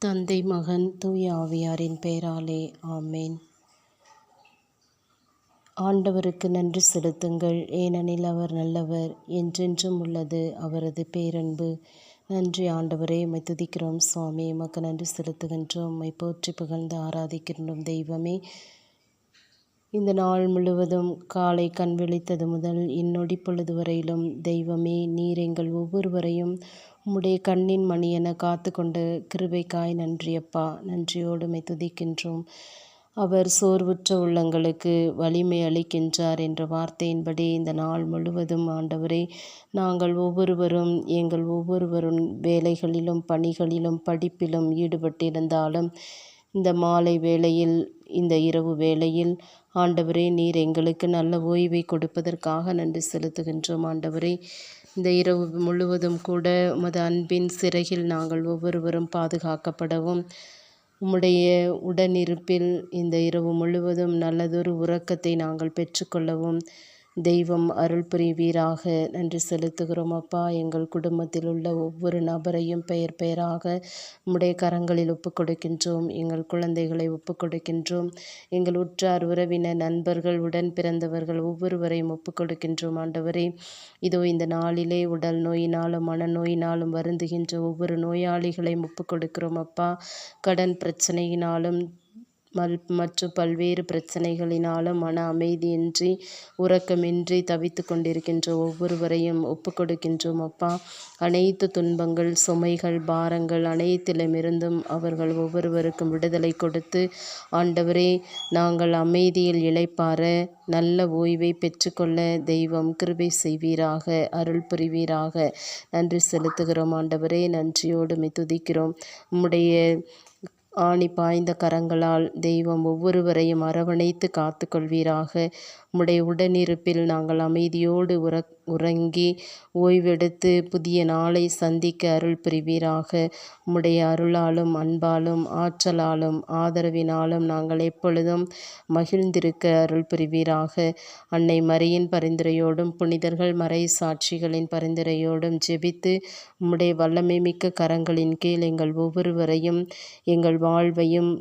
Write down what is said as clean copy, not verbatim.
தந்தை மகன் தூய ஆவியாரின் பெயராலே ஆமேன். ஆண்டவருக்கு நன்றி செலுத்துங்கள், ஏனெனில் அவர் நல்லவர், என்றென்றும் உள்ளது அவரது பேரன்பு. நன்றி ஆண்டவரே, உம்மை துதிக்கிறோம் சுவாமி, உமக்கு நன்றி செலுத்துகின்றோம், உம்மை போற்றி புகழ்ந்து ஆராதிக்கின்றோம் தெய்வமே. இந்த நாள் முழுவதும் காலை கண் விழித்தது முதல் இந்நொடி பொழுது வரையிலும் தெய்வமே, நீர் எங்கள் ஒவ்வொருவரையும் உம்முடைய கண்ணின் மணியென காத்து கொண்ட கிருபைக்காய் நன்றியப்பா. நன்றியோடு உம்மை துதிக்கின்றோம். அவர் சோர்வுற்ற உள்ளங்களுக்கு வலிமை அளிக்கின்றார் என்ற வார்த்தையின்படி இந்த நாள் முழுவதும் ஆண்டவரே, நாங்கள் ஒவ்வொருவரும் எங்கள் ஒவ்வொருவரும் வேலைகளிலும் பணிகளிலும் படிப்பிலும் ஈடுபட்டிருந்தாலும் இந்த மாலை வேளையில், இந்த இரவு வேளையில் ஆண்டவரே, நீர் எங்களுக்கு நல்ல ஓய்வை கொடுப்பதற்காக நன்றி செலுத்துகின்றோம். ஆண்டவரே, இந்த இரவு முழுவதும் கூட உமது அன்பின் சிறையில் நாங்கள் ஒவ்வொருவரும் பாதுகாக்கப்படவும், உம்முடைய உடனிருப்பில் இந்த இரவு முழுவதும் நல்லதொரு உறக்கத்தை நாங்கள் பெற்றுக்கொள்ளவும் தெய்வம் அருள் புரிவீராக. நன்றி செலுத்துகிறோம் அப்பா. எங்கள் குடும்பத்தில் உள்ள ஒவ்வொரு நபரையும் பெயர் பெயராக உம்முடைய கரங்களில் ஒப்புக் கொடுக்கின்றோம். எங்கள் குழந்தைகளை ஒப்புக் கொடுக்கின்றோம். எங்கள் உற்றார் உறவினர் நண்பர்கள் உடன் பிறந்தவர்கள் ஒவ்வொருவரையும் ஒப்புக் கொடுக்கின்றோம். ஆண்டவரே, இதோ இந்த நாளிலே உடல் நோயினாலும் மனநோயினாலும் வருந்துகின்ற ஒவ்வொரு நோயாளிகளையும் ஒப்புக் கொடுக்கிறோம் அப்பா. கடன் பிரச்சனையினாலும் மற்றும் பல்வேறு பிரச்சனைகளினாலும் மன அமைதியின்றி உறக்கமின்றி தவித்து கொண்டிருக்கின்ற ஒவ்வொருவரையும் ஒப்புக் கொடுக்கின்றோம் அப்பா. அனைத்து துன்பங்கள், சுமைகள், பாரங்கள் அனைத்திலுமிருந்தும் அவர்கள் ஒவ்வொருவருக்கும் விடுதலை கொடுத்து ஆண்டவரே, நாங்கள் அமைதியில் இளைப்பாற நல்ல ஓய்வை பெற்றுக்கொள்ள தெய்வம் கிருபை செய்வீராக, அருள் புரிவீராக. நன்றி செலுத்துகிறோம் ஆண்டவரே. நன்றியோடு உம்மை துதிக்கிறோம். உம்முடைய ஆணி பாய்ந்த கரங்களால் தெய்வம் ஒவ்வொருவரையும் அரவணைத்து காத்து கொள்வீராக. உம்முடைய உடனிருப்பில் நாங்கள் அமைதியோடு உறங்கி ஓய்வெடுத்து புதிய நாளை சந்திக்க அருள் புரிவீராக. உம்முடைய அருளாலும் அன்பாலும் ஆற்றலாலும் ஆதரவினாலும் நாங்கள் எப்பொழுதும் மகிழ்ந்திருக்க அருள் புரிவீராக. அன்னை மரியின் பரிந்துரையோடும் புனிதர்கள் மறை சாட்சிகளின் பரிந்துரையோடும் ஜெபித்து உம்முடைய வல்லமை மிக்க கரங்களின் கீழ் எங்கள் ஒவ்வொருவரையும் எங்கள் வாழ்வையும்